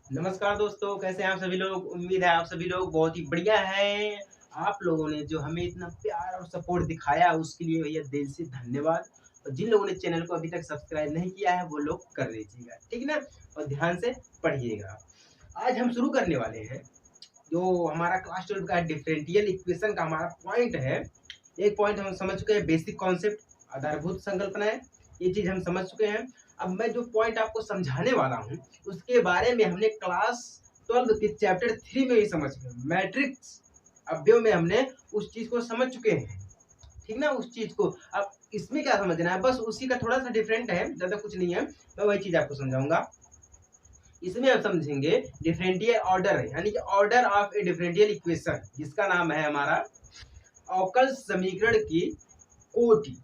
नमस्कार दोस्तों, कैसे हैं आप सभी लोग। उम्मीद है आप सभी लोग बहुत ही बढ़िया हैं। आप लोगों ने जो हमें इतना प्यार और सपोर्ट दिखाया उसके लिए भैया दिल से धन्यवाद। और जिन लोगों ने चैनल को अभी तक सब्सक्राइब नहीं किया है वो लोग कर लीजिएगा, ठीक ना। और ध्यान से पढ़िएगा। आज हम शुरू करने वाले हैं जो हमारा क्लास 12 का डिफरेंशियल इक्वेशन का हमारा पॉइंट है। एक पॉइंट हम समझ चुके हैं, बेसिक कॉन्सेप्ट, आधारभूत संकल्पनाएं, ये चीज हम समझ चुके हैं। अब मैं जो पॉइंट आपको समझाने वाला हूँ उसके बारे में हमने क्लास 12 के चैप्टर 3 में ही समझ चुके हैं। मैट्रिक्स अवयव में हमने उस चीज को समझ चुके हैं, ठीक ना। उस चीज को अब इसमें क्या समझना है, बस उसी का थोड़ा सा डिफरेंट है, ज्यादा कुछ नहीं है। मैं वही चीज आपको समझाऊंगा। इसमें हम समझेंगे डिफरेंशियल ऑर्डर, यानी कि order of A differential equation, जिसका नाम है हमारा अवकल समीकरण की कोटि।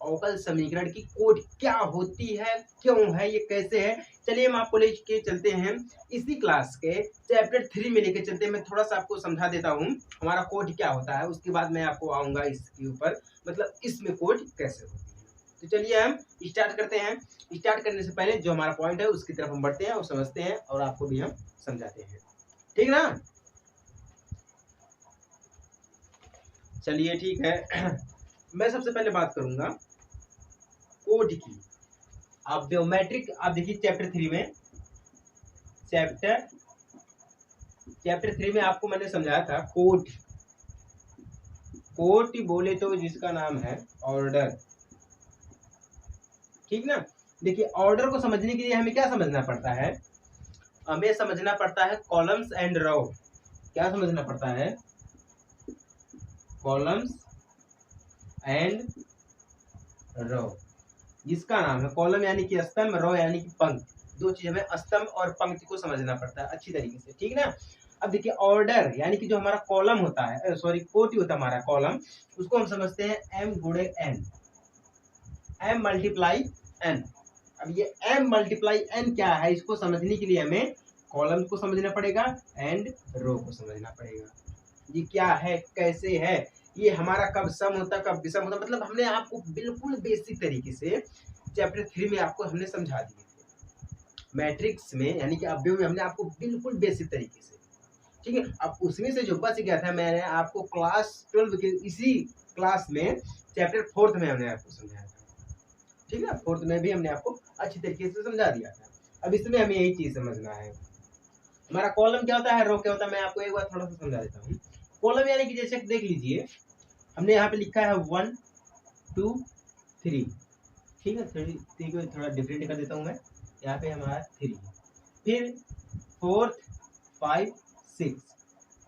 अवकल समीकरण की कोटि क्या होती है, क्यों है, ये कैसे है, चलिए हम आपको लेके चलते हैं इसी क्लास के चैप्टर 3 में लेके चलते हैं। मैं थोड़ा सा आपको समझा देता हूँ हमारा कोटि क्या होता है, उसके बाद मैं आपको आऊंगा इसके ऊपर, मतलब इसमें कोटि कैसे होती है। तो चलिए हम स्टार्ट करते हैं। स्टार्ट करने से पहले जो हमारा पॉइंट है उसकी तरफ हम बढ़ते हैं और समझते हैं और आपको भी हम समझाते हैं, ठीक ना। चलिए ठीक है। मैं सबसे पहले बात करूंगा कोड की। आप ज्योमेट्रिक, आप देखिए चैप्टर 3 में, चैप्टर चैप्टर 3 में आपको मैंने समझाया था कोट। कोट बोले तो जिसका नाम है ऑर्डर, ठीक ना। देखिए ऑर्डर को समझने के लिए हमें क्या समझना पड़ता है, हमें समझना पड़ता है कॉलम्स एंड रो। क्या समझना पड़ता है, कॉलम्स एंड रो। जिसका नाम है कॉलम यानी कि स्तंभ, रो यानी कि पंक्ति। दो चीज हमें स्तंभ और पंक्ति को समझना पड़ता है अच्छी तरीके से, ठीक ना। अब देखिए ऑर्डर यानी कि जो हमारा कॉलम होता है, सॉरी कोटि होता है हमारा कॉलम, उसको हम समझते हैं एम गुणे एन, एम मल्टीप्लाई एन। अब ये एम मल्टीप्लाई एन क्या है, इसको समझने के लिए हमें कॉलम को समझना पड़ेगा एंड रो को समझना पड़ेगा। ये क्या है, कैसे है, ये हमारा कब सम होता है कब विषम होता है, मतलब हमने आपको बिल्कुल बेसिक तरीके से चैप्टर 3 में आपको हमने समझा दिए थे। मैट्रिक्स में यानी कि अवयव में हमने आपको बिल्कुल बेसिक तरीके से, ठीक है। अब उसमें से जो बच गया था मैंने आपको क्लास 12 के इसी क्लास में चैप्टर 4 में हमने आपको समझाया था, ठीक है। 4 में भी हमने आपको अच्छी तरीके से समझा दिया था। अब इसमें हमें यही चीज समझना है, हमारा कॉलम क्या होता है, रो क्या होता है। मैं आपको एक बार थोड़ा सा समझा देता हूँ। कॉलम यानी कि जैसे देख लीजिए, हमने यहाँ पे लिखा है 1 2 3, ठीक है। 3 को थोड़ा डिफरेंट कर देता हूँ मैं, यहाँ पे हमारा 3, फिर 4 5 6,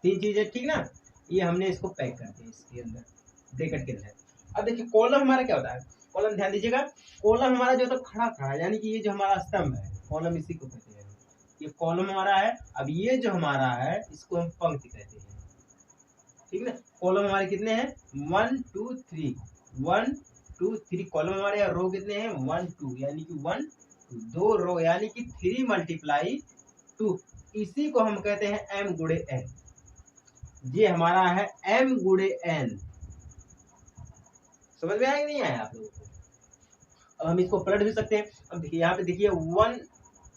तीन चीजें, ठीक ना। ये हमने इसको पैक कर दिया इसके अंदर, ब्रैकेट के अंदर। अब देखिए कॉलम हमारा क्या होता है, कॉलम ध्यान दीजिएगा। कॉलम हमारा जो होता है खड़ा खड़ा, यानी कि ये जो हमारा स्तंभ है, कॉलम इसी को कहते हैं। ये कॉलम हमारा है। अब ये जो हमारा है इसको हम पंक्ति कहते हैं, ठीक ना। कॉलम हमारे कितने हैं, 1 2 3, 1 2 3 कॉलम हमारे। रो कितने हैं, 1 2, यानी कि 1 2, दो रो यानी कि 3 मल्टीप्लाई 2। इसी को हम कहते हैं एम गुणे एन। ये हमारा है एम गुणे एन। समझ में आया कि नहीं आया आप लोगों को। अब हम इसको पलट भी सकते हैं। अब देखिए यहाँ पे देखिए 1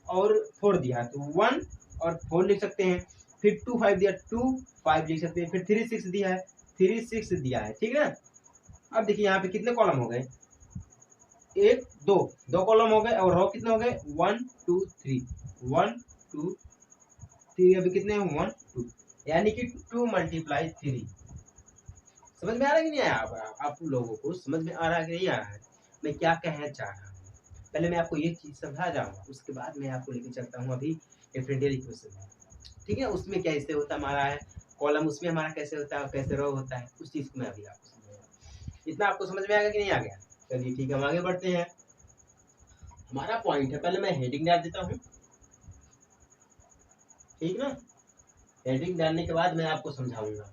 और 4 दिया है, तो 1 और 4 लिख सकते हैं। फिर 2 5 दिया, 2 5 लिख सकते हैं। फिर 3 6 दिया है, 3 6 दिया है, ठीक है। अब देखिए यहाँ पे कितने कॉलम हो गए, एक दो, दो कॉलम हो गए। और रो कितने हो गए, 1 2 3, 1 2 3। अभी कितने हैं, 1 2, यानी कि 2 मल्टीप्लाई 3। समझ में आ रहा है कि नहीं आया, आप लोगों को समझ में आ रहा है कि नहीं आ रहा है, मैं क्या कहना चाह रहा हूँ। पहले मैं आपको ये चीज समझा जाऊंगा, उसके बाद मैं आपको लेके चलता हूँ अभी डिफरेंशियल इक्वेशन में, ठीक है। उसमें कैसे होता हमारा है कॉलम, उसमें हमारा कैसे होता है, कैसे रो होता है, उस चीज को मैं अभी आपको समझाऊंगा। इतना आपको समझ में आ गया कि नहीं आ गया। चलिए ठीक है, हम आगे बढ़ते हैं। हमारा पॉइंट है, पहले मैं हेडिंग डाल देता हूँ, ठीक ना। हेडिंग डालने के बाद मैं आपको समझाऊंगा।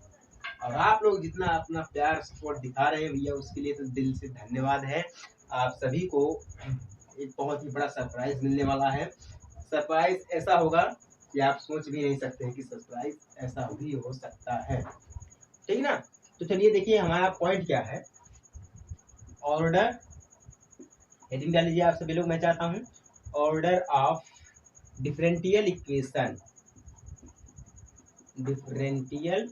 और आप लोग जितना अपना प्यार सपोर्ट दिखा रहे हैं भैया, उसके लिए तो दिल से धन्यवाद है। आप सभी को एक बहुत ही बड़ा सरप्राइज मिलने वाला है। सरप्राइज ऐसा होगा कि आप सोच भी नहीं सकते हैं कि सरप्राइज ऐसा भी हो सकता है, ठीक ना। तो चलिए देखिए हमारा पॉइंट क्या है, ऑर्डर। हेडिंग डाल लीजिए आप सभी लोग, मैं चाहता हूँ order of differential equation, differential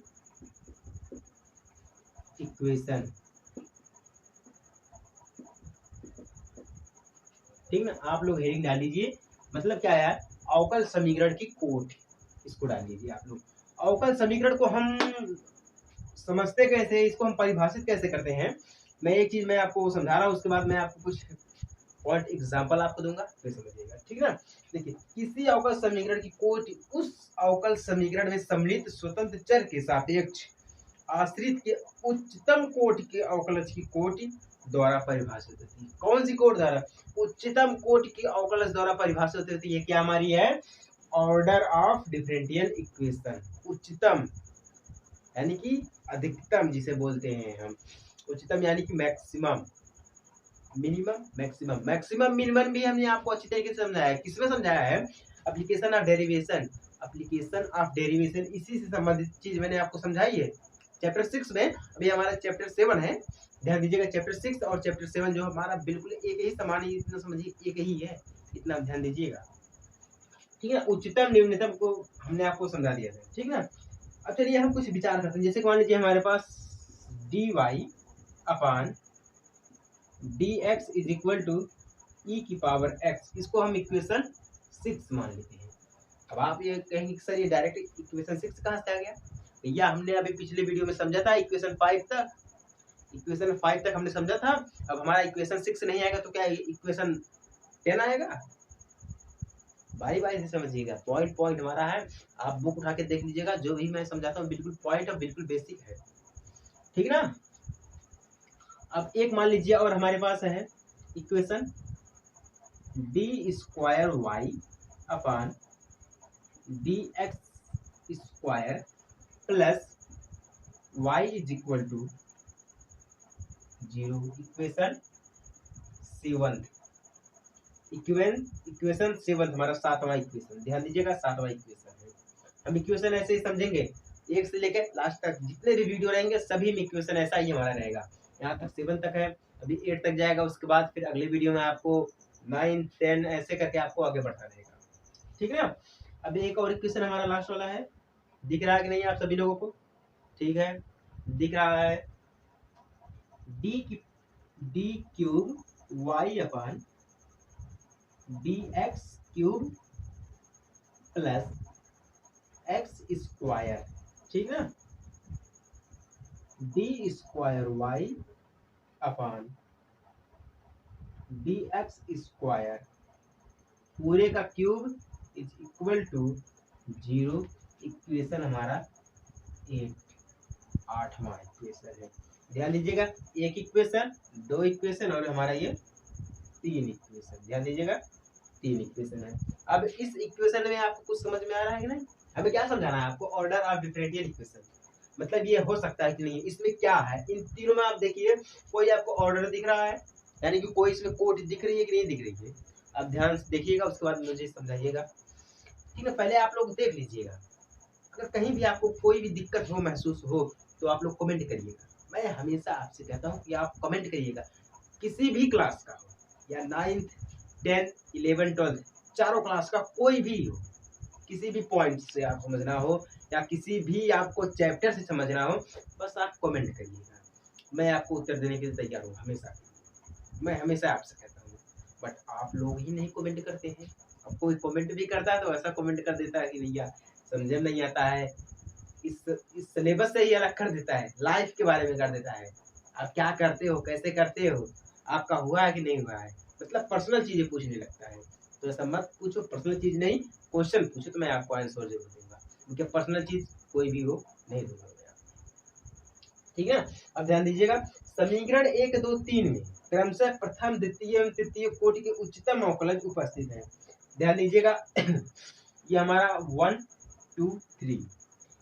equation, ठीक ना। आप लोग हेडिंग डाल लीजिए, मतलब क्या है, अवकल समीकरण की कोट, इसको डाल लीजिए आप लोग। अवकल समीकरण को हम समझते कैसे, इसको हम परिभाषित कैसे करते हैं, मैं एक चीज मैं आपको समझा रहा हूँ, उसके बाद मैं आपको कुछ पॉइंट एग्जांपल आपको दूंगा, फिर समझिएगा, ठीक ना। देखिए, किसी अवकल समीकरण की कोटि उस अवकल समीकरण में सम्मिलित स्वतंत्र चर के सापेक्ष आश्रित के उच्चतम कोटि के अवकलज की कोटि द्वारा परिभाषित होती है। कौन सी कोटि द्वारा? उच्चतम कोटि की अवकलज द्वारा परिभाषित होती है। क्या हमारी है? Order of differential equation. उच्चतम यानी कि अधिकतम जिसे बोलते हैं हम, उच्चतम यानी कि maximum, minimum, maximum. Maximum minimum भी हमने आपको अच्छी तरीके से समझाया है। किसमें समझाया है? Application of derivation, application of derivation, इसी से संबंधित चीज मैंने आपको समझाई है चैप्टर 6 में। अभी हमारा चैप्टर 7 है, ध्यान दीजिएगा। चैप्टर 6 और चैप्टर 7 जो हमारा बिल्कुल एक ही समान ही, इतना समझिए एक ही है, इतना ध्यान दीजिएगा, ठीक है। उच्चतम निम्नतम को हमने आपको समझा दिया था, ठीक ना। अब चलिए हम कुछ विचार करते हैं। जैसे मान लीजिए हमारे पास d y upon D x is equal to e की पावर एक्स, इसको हम इक्वेशन 6 मान लेते हैं। अब आप ये कहेंगे कि सर ये डायरेक्ट इक्वेशन 6 कहाँ से आ गया? भैया हमने अभी पिछले वीडियो में समझा था इक्वेशन 5 तक, इक्वेशन 5 तक हमने समझा था। अब हमारा इक्वेशन 6 नहीं आएगा तो क्या इक्वेशन 10 आएगा? बारी बारी से समझिएगा, पॉइंट पॉइंट हमारा है। आप बुक उठा के देख लीजिएगा, जो भी मैं समझाता हूँ बिल्कुल पॉइंट और बिल्कुल बेसिक है, ठीक ना। अब एक मान लीजिए और हमारे पास है equation D square Y upon D x square plus Y is equal to 0। Equation 7, equation 7 हमारा 7वां इक्वेशन, ध्यान दीजिएगा 7वां इक्वेशन है। हम इक्वेशन ऐसे ही समझेंगे, एक से लेकर लास्ट तक जितने भी वीडियो रहेंगे सभी में इक्वेशन ऐसा ही हमारा रहेगा। यहाँ तक 7 तक है, अभी 8 तक जाएगा, उसके बाद फिर अगले वीडियो में आपको 9, 10 ऐसे करके आपको आगे बढ़ता रहेगा, ठीक है ना। अभी एक और इक्वेशन हमारा लास्ट वाला है, दिख रहा है कि नहीं आप सभी लोगों को? ठीक है, दिख रहा है। D cube y upon D x cube plus x square, ठीक ना। D square Y upon D x square पूरे का cube is equal to 0। Equation हमारा 8वां इक्वेशन है। ध्यान दीजिएगा, एक इक्वेशन, 2 इक्वेशन और हमारा ये 3 इक्वेशन, ध्यान दीजिएगा 3 इक्वेशन है। अब इस इक्वेशन में आपको कुछ समझ में आ रहा है कि नहीं? हमें क्या समझाना है आपको? ऑर्डर ऑफ डिफरेंशियल इक्वेशन, मतलब ये हो सकता है कि नहीं, इसमें क्या है, इन तीनों में आप देखिए कोई आपको ऑर्डर दिख रहा है, यानी कि कोई इसमें कोड दिख रही है कि नहीं दिख रही है? आप ध्यान से देखिएगा, उसके बाद मुझे समझाइएगा, ठीक है। पहले आप लोग देख लीजिएगा, अगर कहीं भी आपको कोई भी दिक्कत हो, महसूस हो, तो आप लोग कमेंट करिएगा। मैं हमेशा आपसे कहता हूँ कि आप कमेंट करिएगा, किसी भी क्लास का हो, या 9th 10th 11th 12th चारों क्लास का कोई भी हो, किसी भी पॉइंट से आप समझना हो या किसी भी आपको चैप्टर से समझना हो, बस आप कमेंट करिएगा, मैं आपको उत्तर देने के लिए तैयार हूँ हमेशा। मैं हमेशा आपसे कहता हूँ, बट आप लोग ही नहीं कमेंट करते हैं। अब कोई कमेंट भी करता है तो ऐसा कमेंट कर देता है कि भैया समझ नहीं आता है, इस सिलेबस से ही अलग कर देता है, लाइफ के बारे में कर देता है, आप क्या करते हो, कैसे करते हो, आपका हुआ है कि नहीं हुआ है, मतलब पर्सनल चीजें पूछने लगता है। तो ऐसा मत पूछो, पर्सनल चीज नहीं, क्वेश्चन पूछो तो मैं आपको आंसर जरूर दूंगा, क्योंकि पर्सनल चीज कोई भी हो नहीं दूंगा मैं, ठीक है। अब ध्यान दीजिएगा, समीकरण 1, 2, 3 में क्रमशः प्रथम, द्वितीय एवं तृतीय कोटि के उच्चतम अवकलज उपस्थित है। ध्यान दीजिएगा ये हमारा 1, 2, 3,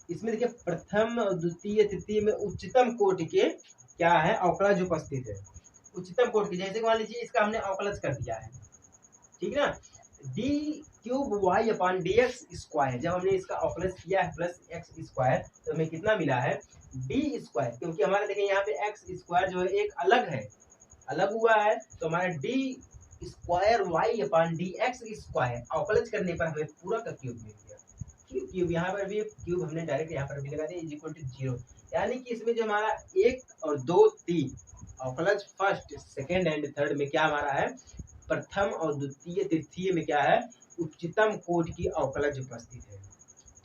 इसमें देखिए प्रथम, द्वितीय, तृतीय में उच्चतम कोटि के क्या है, अवकलज उपस्थित है। उच्चतम कोटि के, जैसे मान लीजिए इसका हमने अवकलज कर दिया है, ठीक ना। D cube y upon D x square, जब हमने इसका अवकलज किया है प्लस एक्स स्क्वायर, तो हमें कितना मिला है? डी स्क्वायर, क्योंकि हमारे देखिए यहाँ पे एक्स स्क्वायर जो है एक अलग है, अलग हुआ है, तो हमारा D square Y upon D x square, अवकलज करने पर हमें पूरा का क्यूब मिल गया। क्यूब यहाँ पर भी क्यूब हमने डायरेक्ट यहाँ पर भी लगा दिया, इज इक्वल टू 0, यानी कि इसमें जो हमारा 1 और 2 3 अवकलज फर्स्ट सेकेंड एंड थर्ड में क्या हमारा है, प्रथम और द्वितीय तृतीय में क्या है, उच्चतम कोटि की अवकलज उपस्थित है।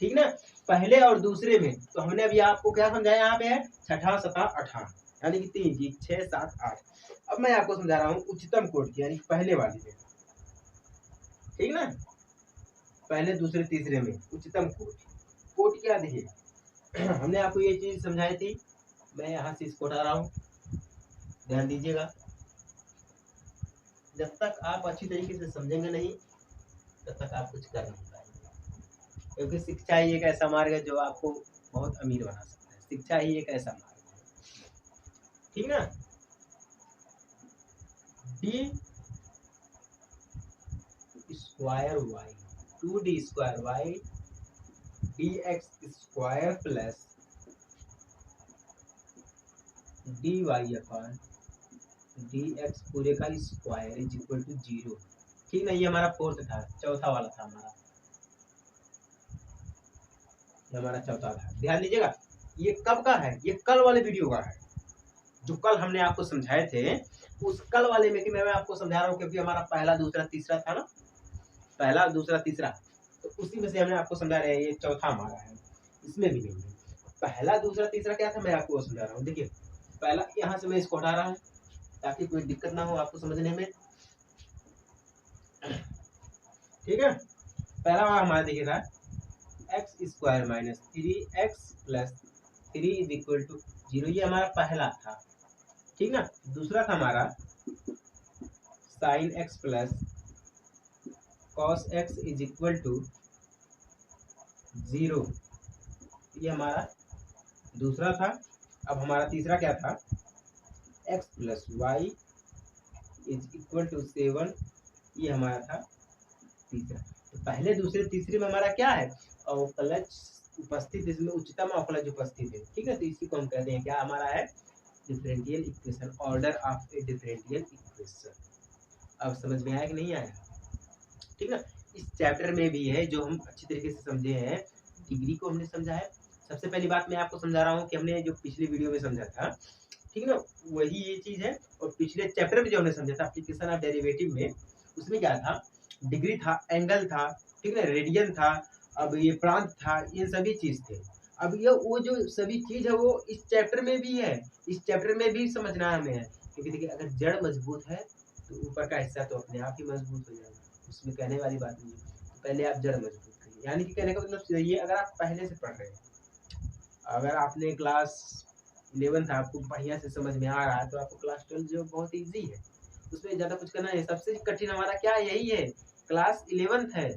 ठीक ना। पहले और दूसरे में तो हमने अभी आपको क्या समझाया, यहाँ पे है छठा सता अठा, यानी कि 3 जी 6 7 8। अब मैं आपको समझा रहा हूँ उच्चतम कोटि की, यानी पहले वाले में, ठीक ना, पहले दूसरे तीसरे में उच्चतम कोटि क्या देखिए हमने आपको ये चीज समझाई थी, मैं यहाँ से इसको उठा रहा हूँ, ध्यान दीजिएगा। जब तक आप अच्छी तरीके से समझेंगे नहीं तब तक आप कुछ कर नहीं पाएंगे, क्योंकि शिक्षा ही एक ऐसा मार्ग है जो आपको बहुत अमीर बना सकता है। शिक्षा ही एक ऐसा मार्ग है, ठीक ना। D square y 2d square y d x square plus d y upon D x पूरे का स्क्वायर इज इक्वल टू 0। ठीक ना, ये हमारा फोर्थ था, चौथा वाला था हमारा, ये हमारा चौथा था। ध्यान दीजिएगा, ये कब का है, ये कल वाले वीडियो का है, जो कल हमने आपको समझाए थे उस कल वाले में कि मैं आपको समझा रहा हूँ, क्योंकि हमारा पहला दूसरा तीसरा था ना, पहला दूसरा तीसरा, तो उसी में से हमने आपको समझा रहे हैं, ये चौथा हमारा है, इसमें भी नहीं है। पहला दूसरा तीसरा क्या था मैं आपको समझा रहा हूँ। देखिए पहला, यहाँ से मैं इसको हटा रहा हूँ ताकि कोई दिक्कत ना हो आपको समझने में, ठीक है। पहला वाला हमारा देखिए था X square minus 3x plus 3 is equal to 0, ये हमारा पहला था, ठीक ना। दूसरा था हमारा sine X plus cos X is equal to 0, ये हमारा दूसरा था। अब हमारा तीसरा क्या था, x plus Y is equal to 7, ये हमारा था तीसरा। तो पहले दूसरे तीसरे में हमारा क्या है, अवकलज उपस्थित, इसमें उच्चतम अवकलज उपस्थित है, ठीक है। तो इसी को हम कहते हैं क्या, हमारा है differential equation, order of A differential equation. अब समझ में आया कि नहीं आया, ठीक ना। इस चैप्टर में भी है जो हम अच्छी तरीके से समझे हैं, डिग्री को हमने समझा है। सबसे पहली बात मैं आपको समझा रहा हूँ कि हमने जो पिछली वीडियो में समझा था, ठीक ना, वही ये चीज है। और पिछले चैप्टर में जो हमने समझा था एप्लीकेशन ऑफ डेरिवेटिव में, उसमें क्या था, डिग्री था, एंगल था, ठीक है, रेडियन था, अब ये प्रांत था, ये सभी चीज थे। अब ये वो जो सभी चीज है वो इस चैप्टर में भी है, इस चैप्टर में भी समझना हमें है। क्योंकि देखिए अगर जड़ मजबूत है तो ऊपर का हिस्सा तो अपने आप ही मजबूत हो जाएगा, उसमें कहने वाली बात नहीं है। तो पहले आप जड़ मजबूत करिए, यानी कि कहने का मतलब ये, अगर आप पहले से पढ़ रहे हैं, अगर आपने क्लास 11 आपको बढ़िया से समझ में आ रहा है, तो आपको क्लास 12 जो बहुत इजी है, उसमें ज़्यादा कुछ करना है। सबसे कठिन हमारा क्या यही है, क्लास 11 है।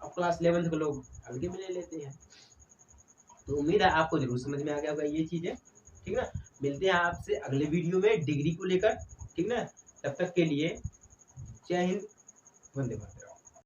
अब क्लास 11 को लोग हल्के में ले लेते हैं। तो उम्मीद है आपको जरूर समझ में आ गया होगा ये चीज़ें, ठीक ना। मिलते हैं आपसे अगले वीडियो में डिग्री को लेकर, ठीक ना। तब तक के लिए जय हिंद, वंदे मातरम।